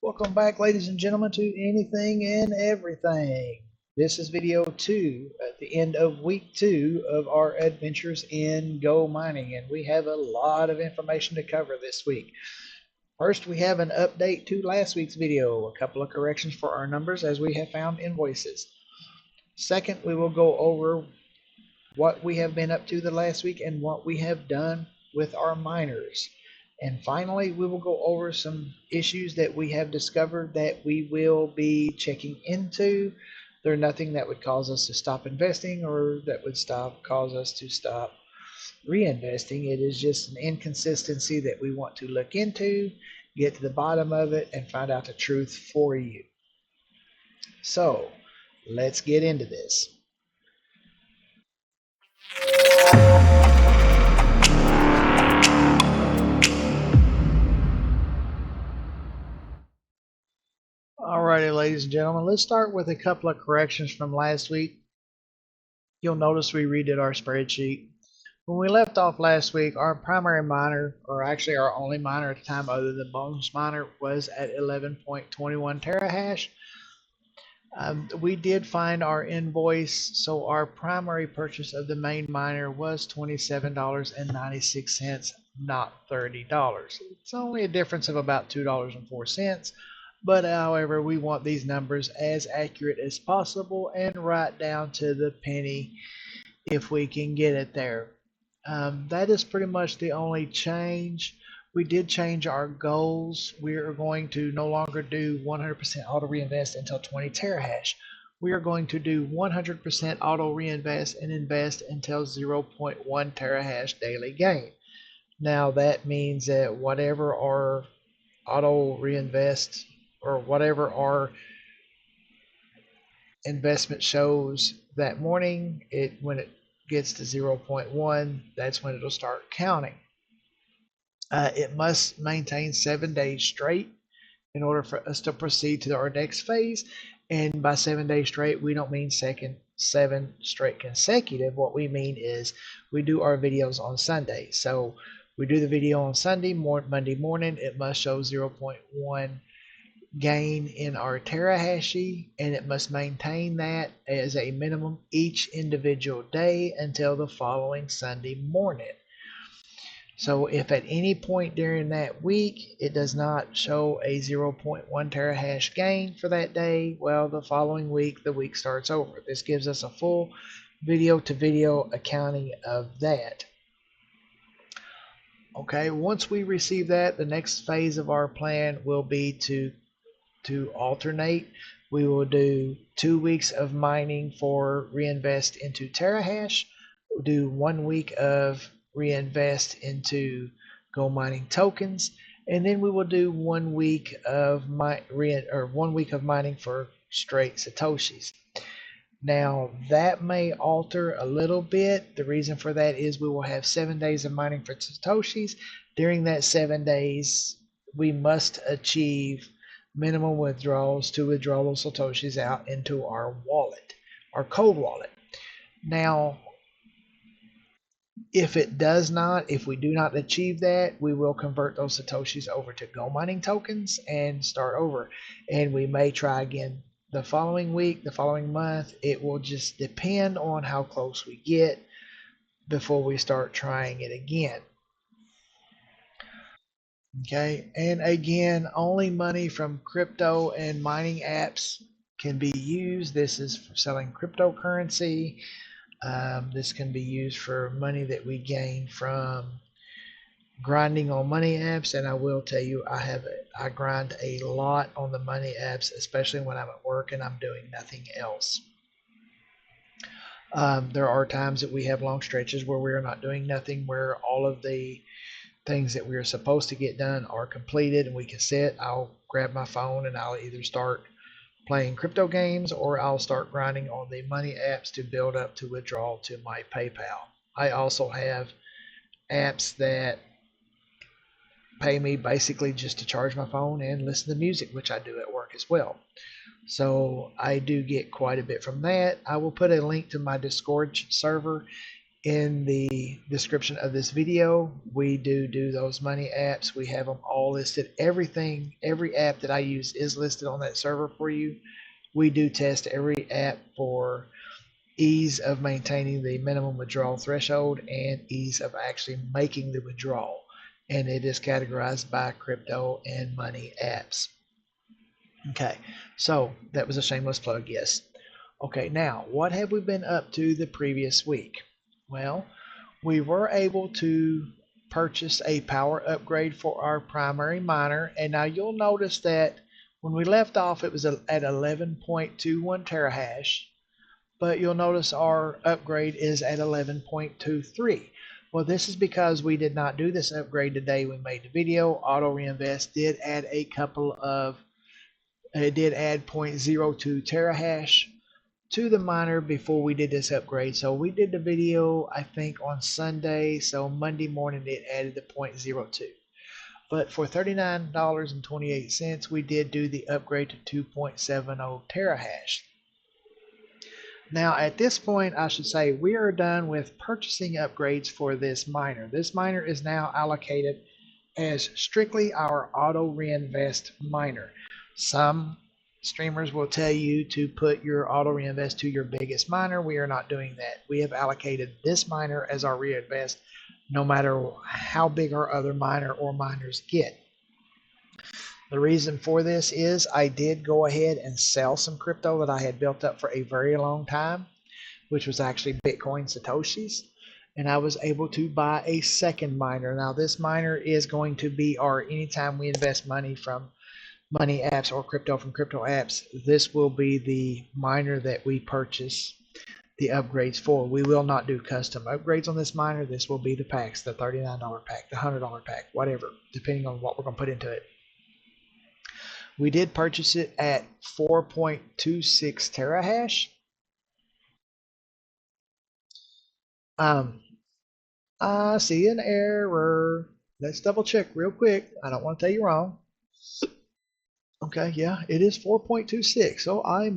Welcome back, ladies and gentlemen, to Anything and Everything. This is video 2 at the end of week 2 of our adventures in Go Mining, and we have a lot of information to cover this week. First, we have an update to last week's video, a couple of corrections for our numbers as we have found invoices. Second, we will go over what we have been up to the last week and what we have done with our miners. And finally, we will go over some issues that we have discovered that we will be checking into. They're nothing that would cause us to stop investing or that would cause us to stop reinvesting. It is just an inconsistency that we want to look into, get to the bottom of it, and find out the truth for you. So let's get into this. Alrighty, ladies and gentlemen, let's start with a couple of corrections from last week. You'll notice we redid our spreadsheet. When we left off last week, our primary miner, or actually our only miner at the time other than bonus miner, was at 11.21 terahash. We did find our invoice, so our primary purchase of the main miner was $27.96, not $30. It's only a difference of about $2.04. But however, we want these numbers as accurate as possible and right down to the penny if we can get it there. That is pretty much the only change. We did change our goals. We are going to no longer do 100% auto reinvest until 20 terahash. We are going to do 100% auto reinvest and invest until 0.1 terahash daily gain. Now that means that whatever our auto reinvest or whatever our investment shows that morning, when it gets to 0.1, that's when it'll start counting. It must maintain 7 days straight in order for us to proceed to our next phase. And by 7 days straight, we don't mean 7 straight consecutive. What we mean is we do our videos on Sunday. So we do the video on Sunday, Monday morning, it must show 0.1 gain in our terahashi, and it must maintain that as a minimum each individual day until the following Sunday morning. So if at any point during that week it does not show a 0.1 terahash gain for that day, well, the following week the week starts over. This gives us a full video to video accounting of that. Okay, once we receive that, the next phase of our plan will be to alternate. We will do 2 weeks of mining for reinvest into terahash. We'll do 1 week of reinvest into GoMining tokens, and then we will do 1 week of 1 week of mining for straight satoshis. Now that may alter a little bit. The reason for that is we will have 7 days of mining for satoshis. During that 7 days, we must achieve minimum withdrawals to withdraw those satoshis out into our wallet, our cold wallet. Now, if we do not achieve that, we will convert those satoshis over to GoMining tokens and start over. And we may try again the following week, the following month. It will just depend on how close we get before we start trying it again. Okay, and again, only money from crypto and mining apps can be used. This is for selling cryptocurrency. This can be used for money that we gain from grinding on money apps. And I will tell you, I grind a lot on the money apps, especially when I'm at work and I'm doing nothing else. There are times that we have long stretches where we are not doing nothing, where all of the things that we are supposed to get done are completed and we can sit. I'll grab my phone and I'll either start playing crypto games or I'll start grinding on the money apps to build up to withdraw to my PayPal. I also have apps that pay me basically just to charge my phone and listen to music, which I do at work as well. So I do get quite a bit from that. I will put a link to my Discord server in the description of this video. We do those money apps. We have them all listed. Everything, every app that I use is listed on that server for you. We do test every app for ease of maintaining the minimum withdrawal threshold and ease of actually making the withdrawal. And it is categorized by crypto and money apps. Okay, so that was a shameless plug, yes. Okay, now what have we been up to the previous week? Well, we were able to purchase a power upgrade for our primary miner, and now you'll notice that when we left off it was at 11.21 terahash, but you'll notice our upgrade is at 11.23. Well, this is because we did not do this upgrade today. We made the video. Auto Reinvest did add a couple of, it did add 0.02 terahash to the miner before we did this upgrade. So we did the video, I think, on Sunday. So Monday morning it added the 0.02. But for $39.28, we did do the upgrade to 2.70 terahash. Now at this point, I should say we are done with purchasing upgrades for this miner. This miner is now allocated as strictly our auto reinvest miner. Some streamers will tell you to put your auto reinvest to your biggest miner. We are not doing that. We have allocated this miner as our reinvest no matter how big our other miner or miners get. The reason for this is I did go ahead and sell some crypto that I had built up for a very long time, which was actually Bitcoin Satoshis, and I was able to buy a second miner. Now this miner is going to be our, anytime we invest money from money apps or crypto from crypto apps, this will be the miner that we purchase the upgrades for. We will not do custom upgrades on this miner. This will be the packs, the $39 pack, the $100 pack, whatever, depending on what we're going to put into it. We did purchase it at 4.26 terahash. I see an error. Let's double check real quick. I don't want to tell you wrong. Okay, yeah, it is 4.26. So I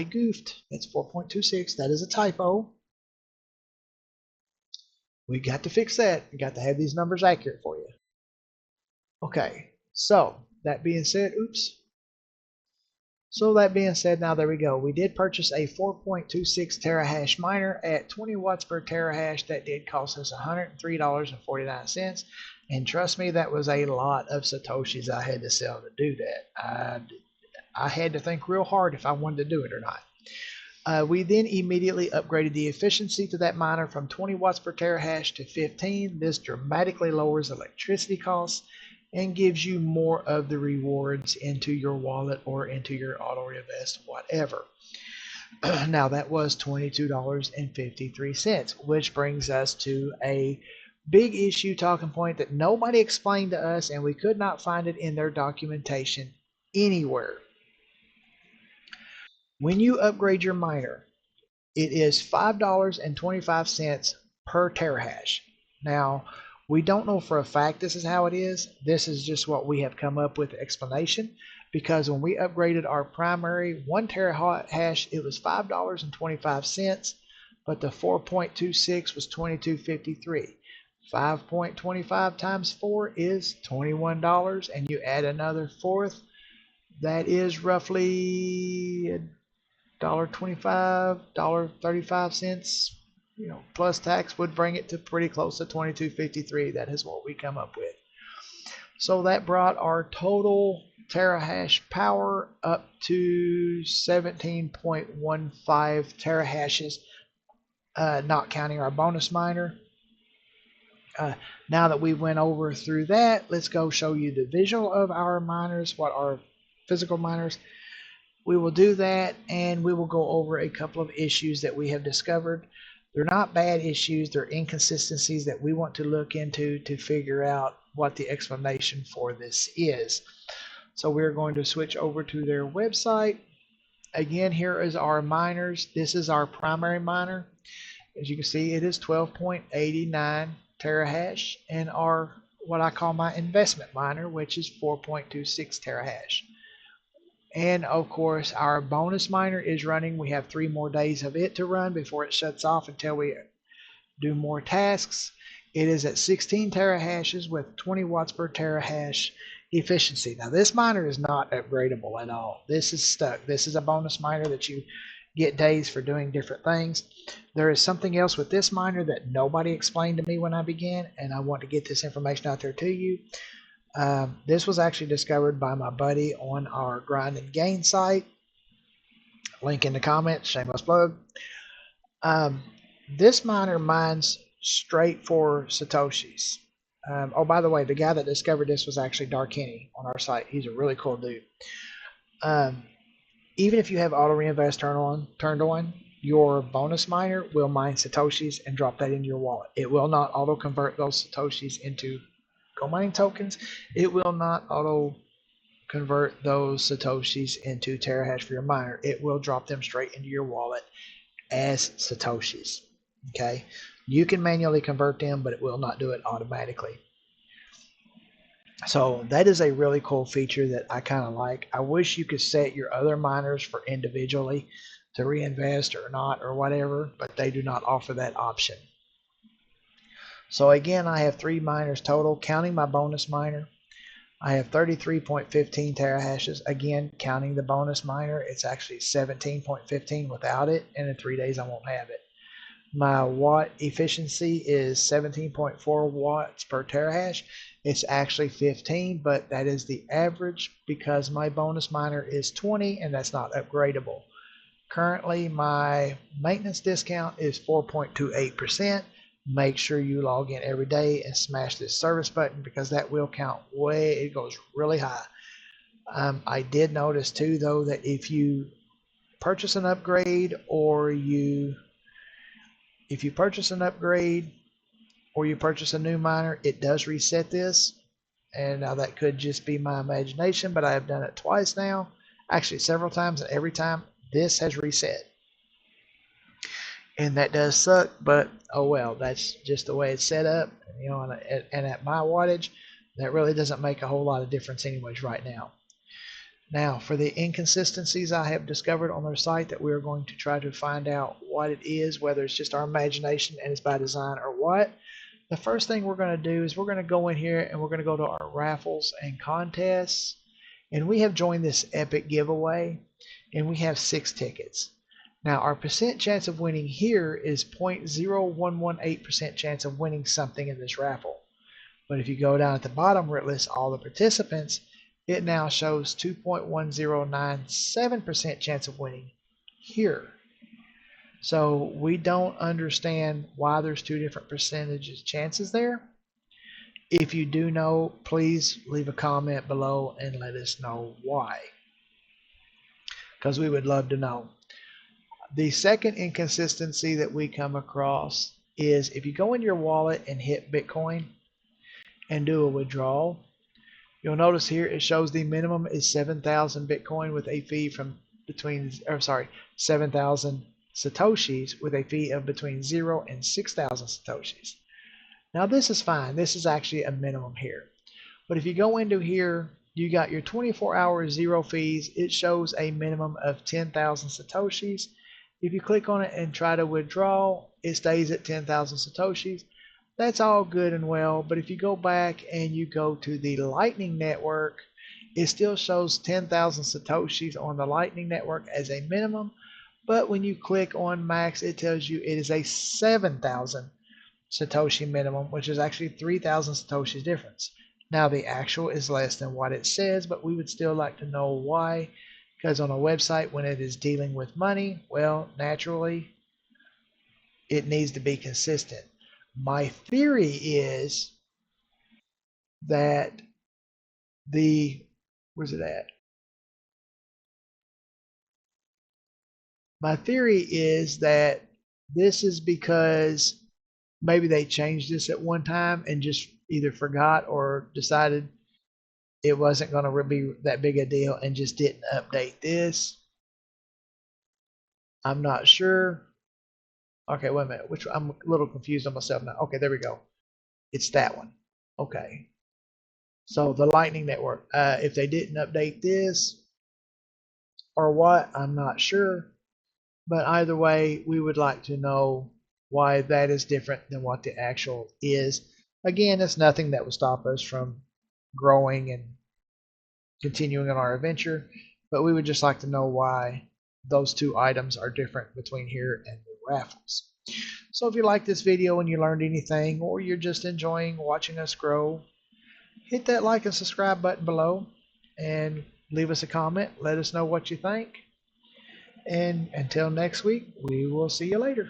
goofed. It's 4.26. That is a typo. We got to fix that. We got to have these numbers accurate for you. Okay, so that being said, oops. So that being said, now there we go. We did purchase a 4.26 terahash miner at 20 watts per terahash. That did cost us $103.49. And trust me, that was a lot of Satoshis I had to sell to do that. I had to think real hard if I wanted to do it or not. We then immediately upgraded the efficiency to that miner from 20 watts per terahash to 15. This dramatically lowers electricity costs and gives you more of the rewards into your wallet or into your auto reinvest, whatever. Now that was $22.53, which brings us to a big issue talking point that nobody explained to us, and we could not find it in their documentation anywhere. When you upgrade your miner, it is $5.25 per terahash. Now, we don't know for a fact this is how it is. This is just what we have come up with explanation, because when we upgraded our primary 1 terahash, it was $5.25, but the 4.26 was $22.53. 5.25 times 4 is $21, and you add another fourth, that is roughly $1.25, $1.35, plus tax would bring it to pretty close to $22.53. That is what we come up with. So that brought our total terahash power up to 17.15 terahashes, not counting our bonus miner. Now that we went over through that, let's go show you the visual of our miners, what our physical miners. We will do that, and we will go over a couple of issues that we have discovered. They're not bad issues, they're inconsistencies that we want to look into to figure out what the explanation for this is. So we're going to switch over to their website. Again, here is our miners. This is our primary miner. As you can see, it is 12.89 terahash, and our, what I call my investment miner, which is 4.26 terahash. And of course, our bonus miner is running. We have 3 more days of it to run before it shuts off until we do more tasks. It is at 16 terahashes with 20 watts per terahash efficiency. Now this miner is not upgradable at all. This is stuck. This is a bonus miner that you get days for doing different things. There is something else with this miner that nobody explained to me when I began, and I want to get this information out there to you. This was actually discovered by my buddy on our Grind and Gain site. Link in the comments, shameless plug. This miner mines straight for Satoshis. Oh, by the way, the guy that discovered this was actually Dark Henny on our site. He's a really cool dude. Even if you have auto reinvest turned on, your bonus miner will mine Satoshis and drop that into your wallet. It will not auto convert those Satoshis into GoMining tokens. It will not auto convert those Satoshis into terahash for your miner. It will drop them straight into your wallet as Satoshis. Okay, you can manually convert them, but it will not do it automatically. So that is a really cool feature that I kind of like. I wish you could set your other miners for individually to reinvest or not or whatever, but they do not offer that option. So again, I have 3 miners total, counting my bonus miner. I have 33.15 terahashes. Again, counting the bonus miner, it's actually 17.15 without it, and in 3 days I won't have it. My watt efficiency is 17.4 watts per terahash. It's actually 15, but that is the average because my bonus miner is 20 and that's not upgradable. Currently, my maintenance discount is 4.28%. Make sure you log in every day and smash this service button because that will count it goes really high. I did notice too, though, that if you purchase an upgrade or you purchase a new miner, it does reset this. And now that could just be my imagination, but I have done it twice now, actually several times, and every time this has reset. And that does suck, but oh well, that's just the way it's set up. You know, and at my wattage, that really doesn't make a whole lot of difference anyways right now. Now, for the inconsistencies I have discovered on their site that we are going to try to find out what it is, whether it's just our imagination and it's by design or what. The first thing we're going to do is we're going to go in here and we're going to go to our raffles and contests. And we have joined this epic giveaway and we have 6 tickets. Now our percent chance of winning here is 0.0118% chance of winning something in this raffle. But if you go down at the bottom where it lists all the participants, it now shows 2.1097% chance of winning here. So we don't understand why there's 2 different percentages chances there. If you do know, please leave a comment below and let us know why, because we would love to know. The second inconsistency that we come across is if you go in your wallet and hit Bitcoin and do a withdrawal, you'll notice here it shows the minimum is 7,000 Bitcoin with a fee from 7,000 Satoshis with a fee of between 0 and 6,000 Satoshis. Now this is fine. This is actually a minimum here. But if you go into here, you got your 24-hour 0 fees. It shows a minimum of 10,000 Satoshis. If you click on it and try to withdraw, it stays at 10,000 Satoshis. That's all good and well, but if you go back and you go to the Lightning Network, it still shows 10,000 Satoshis on the Lightning Network as a minimum, but when you click on max, it tells you it is a 7,000 Satoshi minimum, which is actually 3,000 Satoshis difference. Now the actual is less than what it says, but we would still like to know why, because on a website when it is dealing with money, well, naturally, it needs to be consistent. My theory is that where's it at? My theory is that this is because maybe they changed this at one time and just either forgot or decided it wasn't going to be that big a deal and just didn't update this. I'm not sure. Okay, wait a minute. I'm a little confused on myself now. Okay, there we go. It's that one. Okay. So the Lightning Network. If they didn't update this or what, I'm not sure. But either way, we would like to know why that is different than what the actual is. Again, it's nothing that would stop us from growing and continuing on our adventure, but we would just like to know why those two items are different between here and the raffles. So if you like this video and you learned anything, or you're just enjoying watching us grow, hit that like and subscribe button below and leave us a comment. Let us know what you think. And until next week, we will see you later.